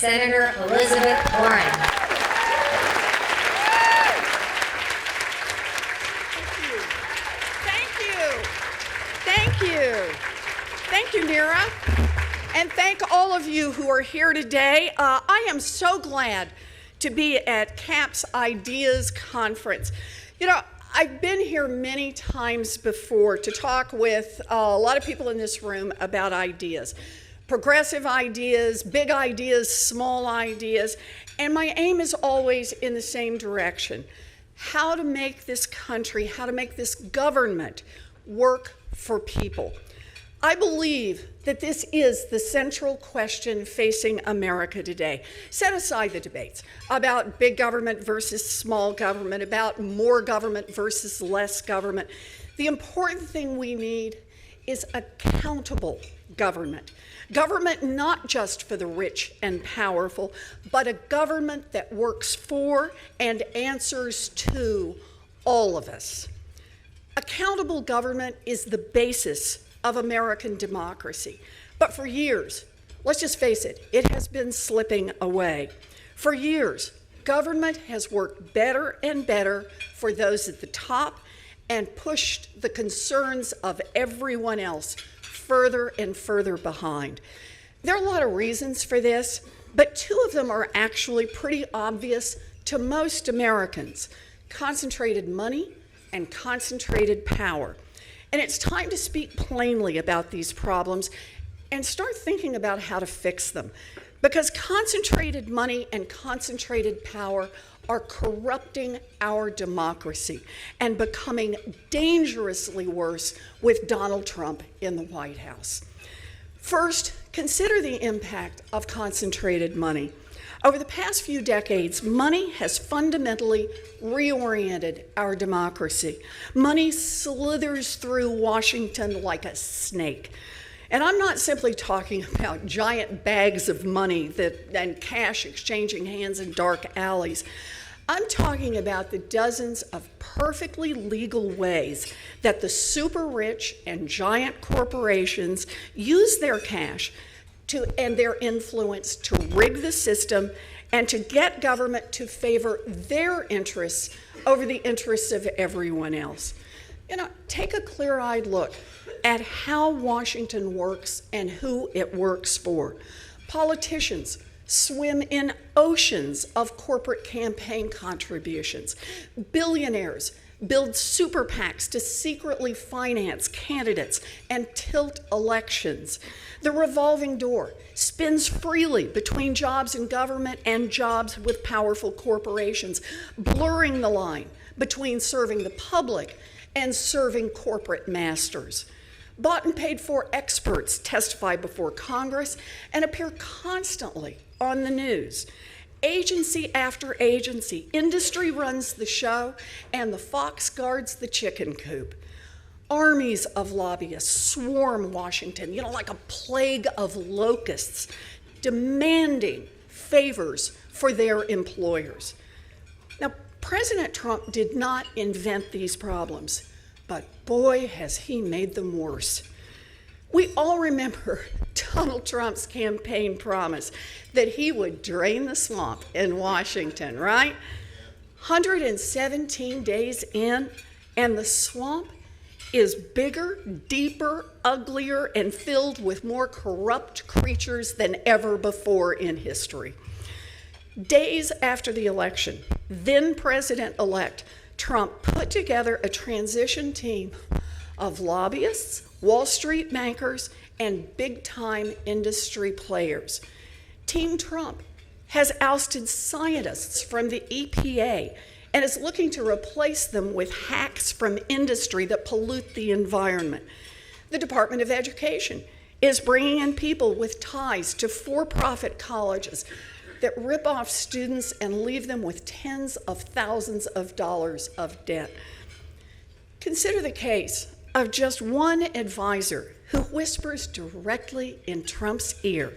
Senator Elizabeth Warren. Thank you, Nira. And thank all of you who are here today. I am so glad to be at CAP's Ideas Conference. You know, I've been here many times before to talk with a lot of people in this room about ideas. Progressive ideas, big ideas, small ideas. And my aim is always in the same direction. How to make this country, how to make this government work for people. I believe that this is the central question facing America today. Set aside the debates about big government versus small government, about more government versus less government. The important thing we need is accountable government. Government not just for the rich and powerful, but a government that works for and answers to all of us. Accountable government is the basis of American democracy. But for years, let's just face it, it has been slipping away. For years, government has worked better and better for those at the top and pushed the concerns of everyone else further and further behind. There are a lot of reasons for this, but two of them are actually pretty obvious to most Americans: concentrated money and concentrated power. And it's time to speak plainly about these problems and start thinking about how to fix them. Because concentrated money and concentrated power are corrupting our democracy and becoming dangerously worse with Donald Trump in the White House. First, consider the impact of concentrated money. Over the past few decades, money has fundamentally reoriented our democracy. Money slithers through Washington like a snake. And I'm not simply talking about giant bags of money and cash exchanging hands in dark alleys. I'm talking about the dozens of perfectly legal ways that the super rich and giant corporations use their cash and their influence to rig the system and to get government to favor their interests over the interests of everyone else. You know, take a clear-eyed look at how Washington works and who it works for. Politicians swim in oceans of corporate campaign contributions. Billionaires build super PACs to secretly finance candidates and tilt elections. The revolving door spins freely between jobs in government and jobs with powerful corporations, blurring the line between serving the public and serving corporate masters. Bought and paid for experts testify before Congress and appear constantly on the news. Agency after agency, industry runs the show, and the fox guards the chicken coop. Armies of lobbyists swarm Washington, like a plague of locusts, demanding favors for their employers. Now, President Trump did not invent these problems, but boy, has he made them worse. We all remember Donald Trump's campaign promise that he would drain the swamp in Washington, right? 117 days in, and the swamp is bigger, deeper, uglier, and filled with more corrupt creatures than ever before in history. Days after the election, then President-elect Trump put together a transition team of lobbyists, Wall Street bankers, and big-time industry players. Team Trump has ousted scientists from the EPA and is looking to replace them with hacks from industry that pollute the environment. The Department of Education is bringing in people with ties to for-profit colleges that rip off students and leave them with tens of thousands of dollars of debt. Consider the case of just one advisor who whispers directly in Trump's ear,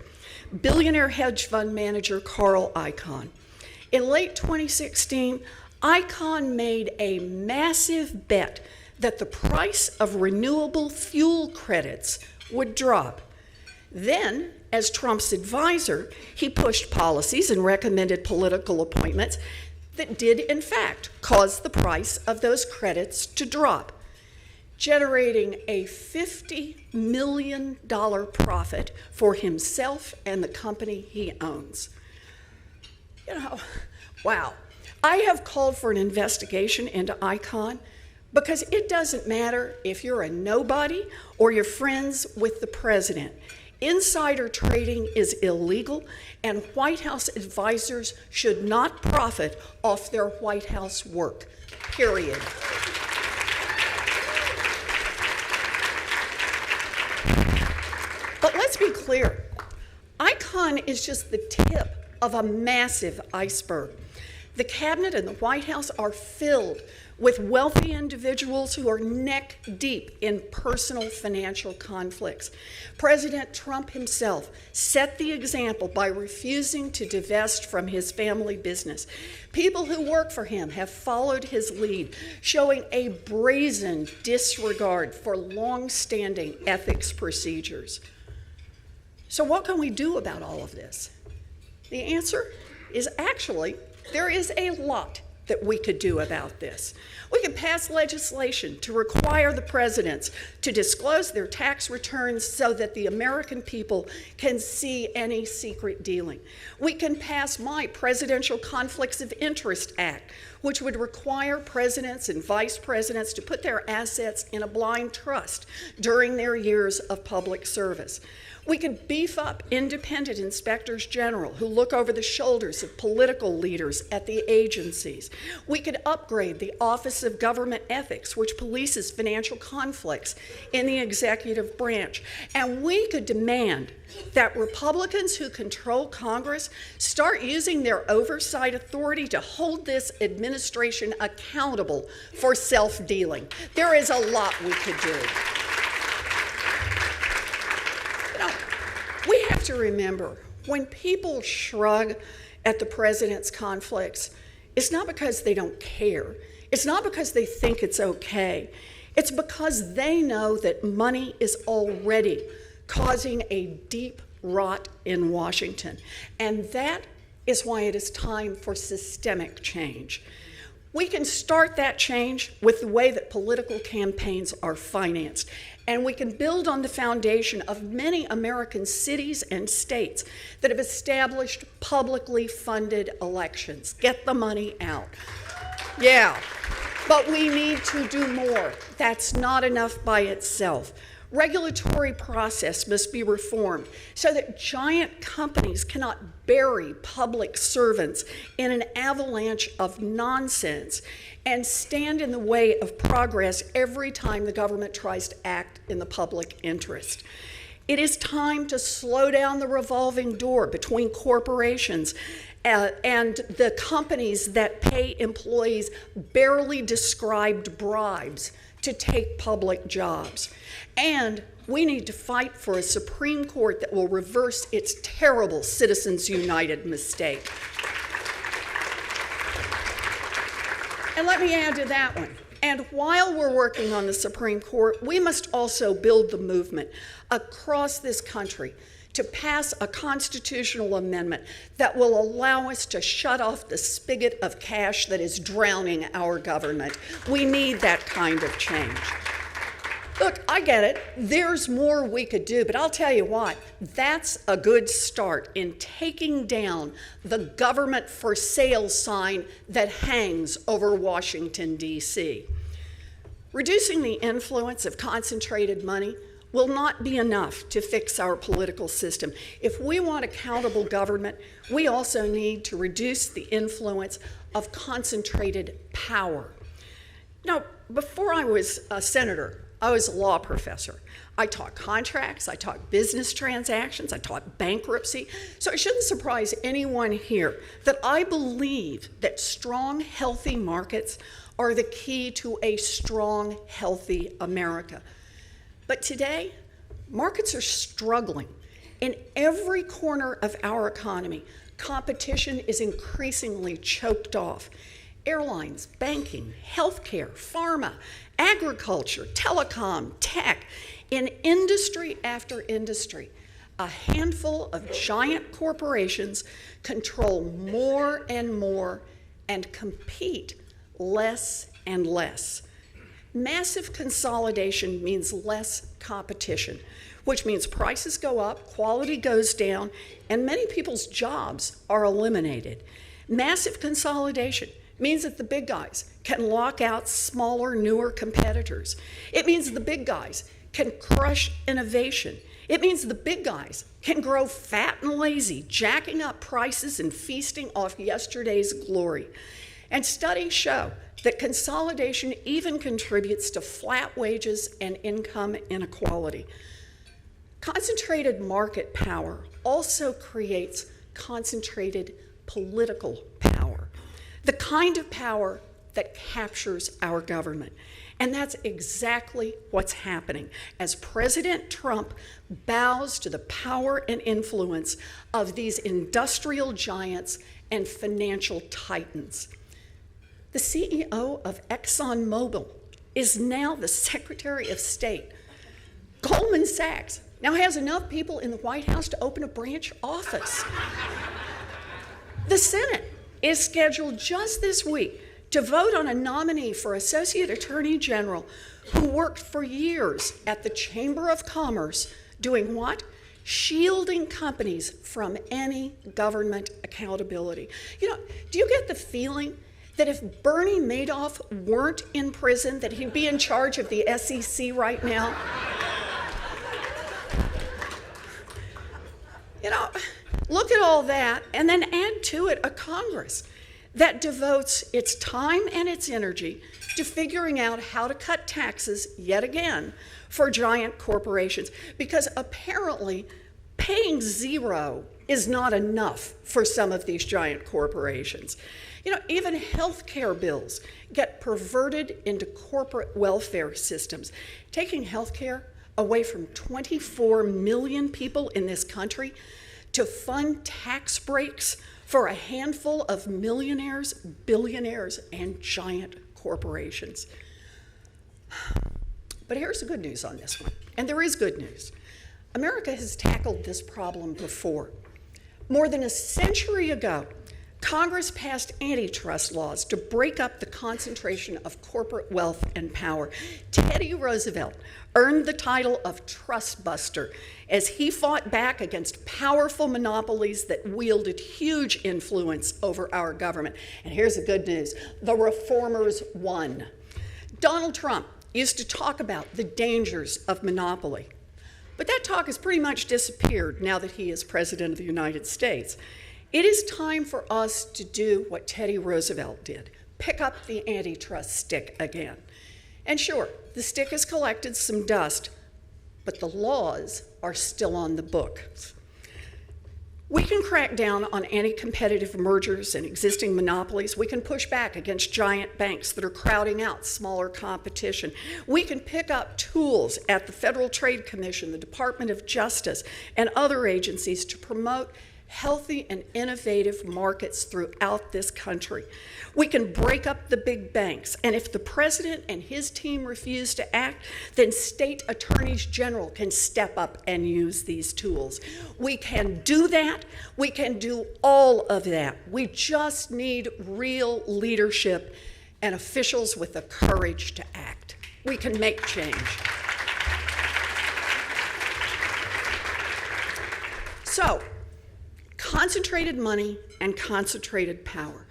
billionaire hedge fund manager Carl Icahn. In late 2016, Icahn made a massive bet that the price of renewable fuel credits would drop. Then, as Trump's advisor, he pushed policies and recommended political appointments that did, in fact, cause the price of those credits to drop, generating a $50 million profit for himself and the company he owns. Wow. I have called for an investigation into Icahn because it doesn't matter if you're a nobody or you're friends with the president. Insider trading is illegal, and White House advisors should not profit off their White House work, period. But let's be clear, Icahn is just the tip of a massive iceberg. The cabinet and the White House are filled with wealthy individuals who are neck deep in personal financial conflicts. President Trump himself set the example by refusing to divest from his family business. People who work for him have followed his lead, showing a brazen disregard for long-standing ethics procedures. So what can we do about all of this? The answer is actually, there is a lot that we could do about this. We could pass legislation to require the presidents to disclose their tax returns so that the American people can see any secret dealing. We can pass my Presidential Conflicts of Interest Act, which would require presidents and vice presidents to put their assets in a blind trust during their years of public service. We could beef up independent inspectors general who look over the shoulders of political leaders at the agencies. We could upgrade the Office of Government Ethics, which polices financial conflicts in the executive branch. And we could demand that Republicans who control Congress start using their oversight authority to hold this administration accountable for self-dealing. There is a lot we could do. We have to remember, when people shrug at the president's conflicts, it's not because they don't care. It's not because they think it's okay. It's because they know that money is already causing a deep rot in Washington. And that is why it is time for systemic change. We can start that change with the way that political campaigns are financed. And we can build on the foundation of many American cities and states that have established publicly funded elections. Get the money out. Yeah, but we need to do more. That's not enough by itself. Regulatory process must be reformed so that giant companies cannot bury public servants in an avalanche of nonsense and stand in the way of progress every time the government tries to act in the public interest. It is time to slow down the revolving door between corporations and the companies that pay employees barely described bribes to take public jobs. And we need to fight for a Supreme Court that will reverse its terrible Citizens United mistake. And let me add to that one. And while we're working on the Supreme Court, we must also build the movement across this country to pass a constitutional amendment that will allow us to shut off the spigot of cash that is drowning our government. We need that kind of change. Look, I get it. There's more we could do, but I'll tell you what, that's a good start in taking down the government for sale sign that hangs over Washington, D.C. Reducing the influence of concentrated money will not be enough to fix our political system. If we want accountable government, we also need to reduce the influence of concentrated power. Now, before I was a senator, I was a law professor. I taught contracts, I taught business transactions, I taught bankruptcy. So it shouldn't surprise anyone here that I believe that strong, healthy markets are the key to a strong, healthy America. But today, markets are struggling. In every corner of our economy, competition is increasingly choked off. Airlines, banking, healthcare, pharma, agriculture, telecom, tech, in industry after industry, a handful of giant corporations control more and more and compete less and less. Massive consolidation means less competition, which means prices go up, quality goes down, and many people's jobs are eliminated. Massive consolidation means that the big guys can lock out smaller, newer competitors. It means the big guys can crush innovation. It means the big guys can grow fat and lazy, jacking up prices and feasting off yesterday's glory. And studies show that consolidation even contributes to flat wages and income inequality. Concentrated market power also creates concentrated political power, the kind of power that captures our government. And that's exactly what's happening as President Trump bows to the power and influence of these industrial giants and financial titans. The CEO of ExxonMobil is now the Secretary of State. Goldman Sachs now has enough people in the White House to open a branch office. The Senate is scheduled just this week to vote on a nominee for Associate Attorney General who worked for years at the Chamber of Commerce doing what? Shielding companies from any government accountability. You know, do you get the feeling that if Bernie Madoff weren't in prison, that he'd be in charge of the SEC right now? You know, look at all that and then add to it a Congress that devotes its time and its energy to figuring out how to cut taxes yet again for giant corporations, because apparently paying zero is not enough for some of these giant corporations. You know, even health care bills get perverted into corporate welfare systems, taking health care away from 24 million people in this country to fund tax breaks for a handful of millionaires, billionaires, and giant corporations. But here's the good news on this one, and there is good news. America has tackled this problem before. More than a century ago, Congress passed antitrust laws to break up the concentration of corporate wealth and power. Teddy Roosevelt earned the title of Trust Buster as he fought back against powerful monopolies that wielded huge influence over our government. And here's the good news: the reformers won. Donald Trump used to talk about the dangers of monopoly, but that talk has pretty much disappeared now that he is President of the United States. It is time for us to do what Teddy Roosevelt did: pick up the antitrust stick again. And sure, the stick has collected some dust, but the laws are still on the books. We can crack down on anti-competitive mergers and existing monopolies. We can push back against giant banks that are crowding out smaller competition. We can pick up tools at the Federal Trade Commission, the Department of Justice, and other agencies to promote healthy and innovative markets throughout this country. We can break up the big banks, and if the president and his team refuse to act, then state attorneys general can step up and use these tools. We can do that. We can do all of that. We just need real leadership and officials with the courage to act. We can make change. So, concentrated money and concentrated power.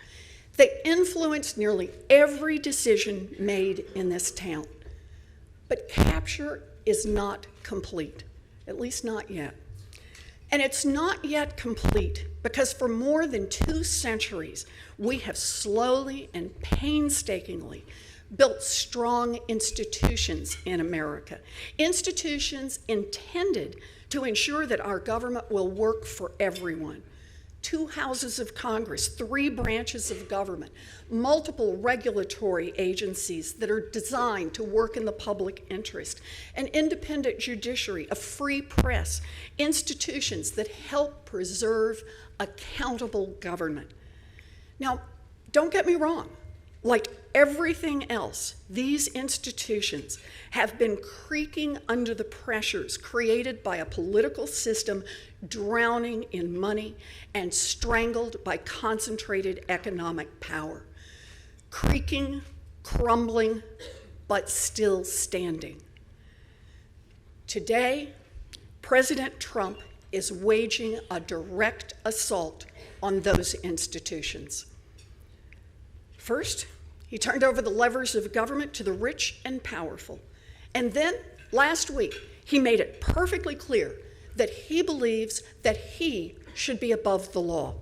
They influence nearly every decision made in this town. But capture is not complete, at least not yet. And it's not yet complete because for more than 2 centuries, we have slowly and painstakingly built strong institutions in America, institutions intended to ensure that our government will work for everyone. 2 houses of Congress, 3 branches of government, multiple regulatory agencies that are designed to work in the public interest, an independent judiciary, a free press, institutions that help preserve accountable government. Now, don't get me wrong. Like everything else, these institutions have been creaking under the pressures created by a political system drowning in money and strangled by concentrated economic power. Creaking, crumbling, but still standing. Today, President Trump is waging a direct assault on those institutions. First, he turned over the levers of government to the rich and powerful. And then, last week, he made it perfectly clear that he believes that he should be above the law.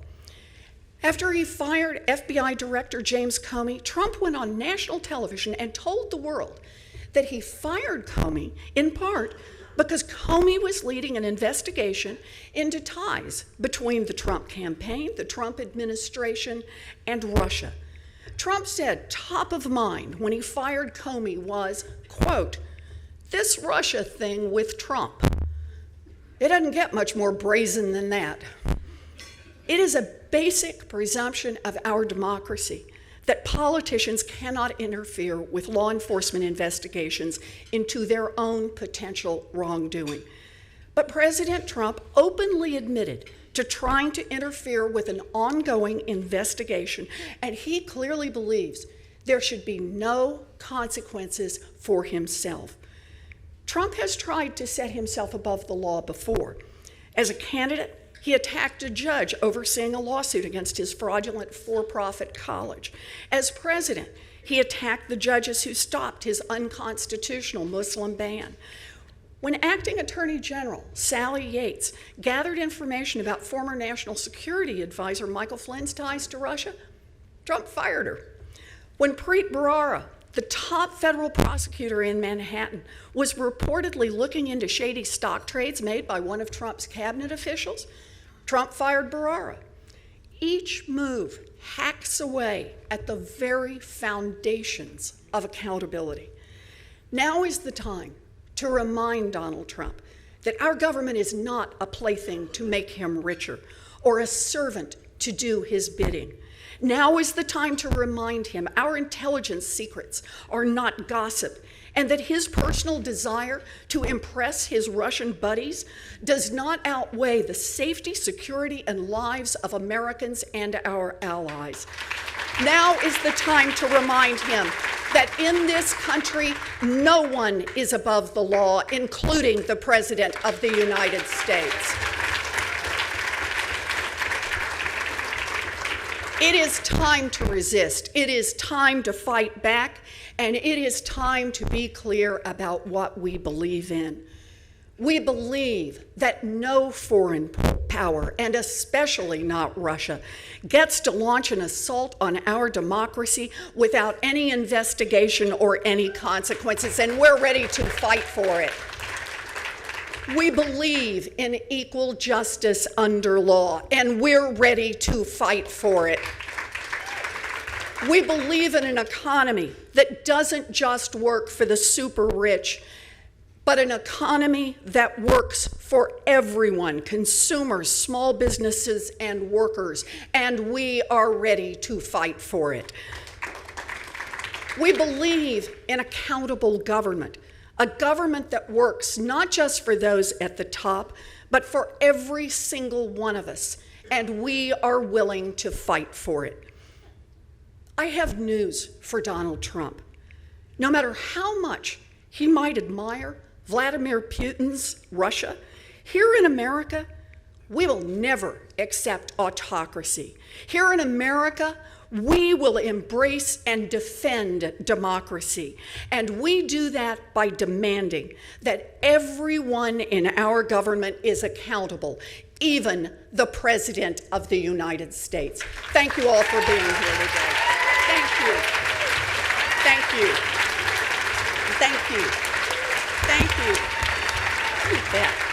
After he fired FBI Director James Comey, Trump went on national television and told the world that he fired Comey in part because Comey was leading an investigation into ties between the Trump campaign, the Trump administration, and Russia. Trump said top of mind when he fired Comey was, quote, "This Russia thing with Trump." It doesn't get much more brazen than that. It is a basic presumption of our democracy that politicians cannot interfere with law enforcement investigations into their own potential wrongdoing. But President Trump openly admitted to trying to interfere with an ongoing investigation, and he clearly believes there should be no consequences for himself. Trump has tried to set himself above the law before. As a candidate, he attacked a judge overseeing a lawsuit against his fraudulent for-profit college. As president, he attacked the judges who stopped his unconstitutional Muslim ban. When acting Attorney General Sally Yates gathered information about former National Security Advisor Michael Flynn's ties to Russia, Trump fired her. When Preet Bharara, the top federal prosecutor in Manhattan, was reportedly looking into shady stock trades made by one of Trump's cabinet officials, Trump fired Bharara. Each move hacks away at the very foundations of accountability. Now is the time to remind Donald Trump that our government is not a plaything to make him richer or a servant to do his bidding. Now is the time to remind him our intelligence secrets are not gossip, and that his personal desire to impress his Russian buddies does not outweigh the safety, security, and lives of Americans and our allies. Now is the time to remind him that in this country, no one is above the law, including the President of the United States. It is time to resist. It is time to fight back, and it is time to be clear about what we believe in. We believe that no foreign power, and especially not Russia, gets to launch an assault on our democracy without any investigation or any consequences, and we're ready to fight for it. We believe in equal justice under law, and we're ready to fight for it. We believe in an economy that doesn't just work for the super rich, but an economy that works for everyone, consumers, small businesses, and workers, and we are ready to fight for it. We believe in accountable government, a government that works not just for those at the top, but for every single one of us, and we are willing to fight for it. I have news for Donald Trump. No matter how much he might admire Vladimir Putin's Russia, here in America, we will never accept autocracy. Here in America, we will embrace and defend democracy. And we do that by demanding that everyone in our government is accountable, even the President of the United States. Thank you all for being here today. Thank you. Thank you. Thank you. Thank you. You bet.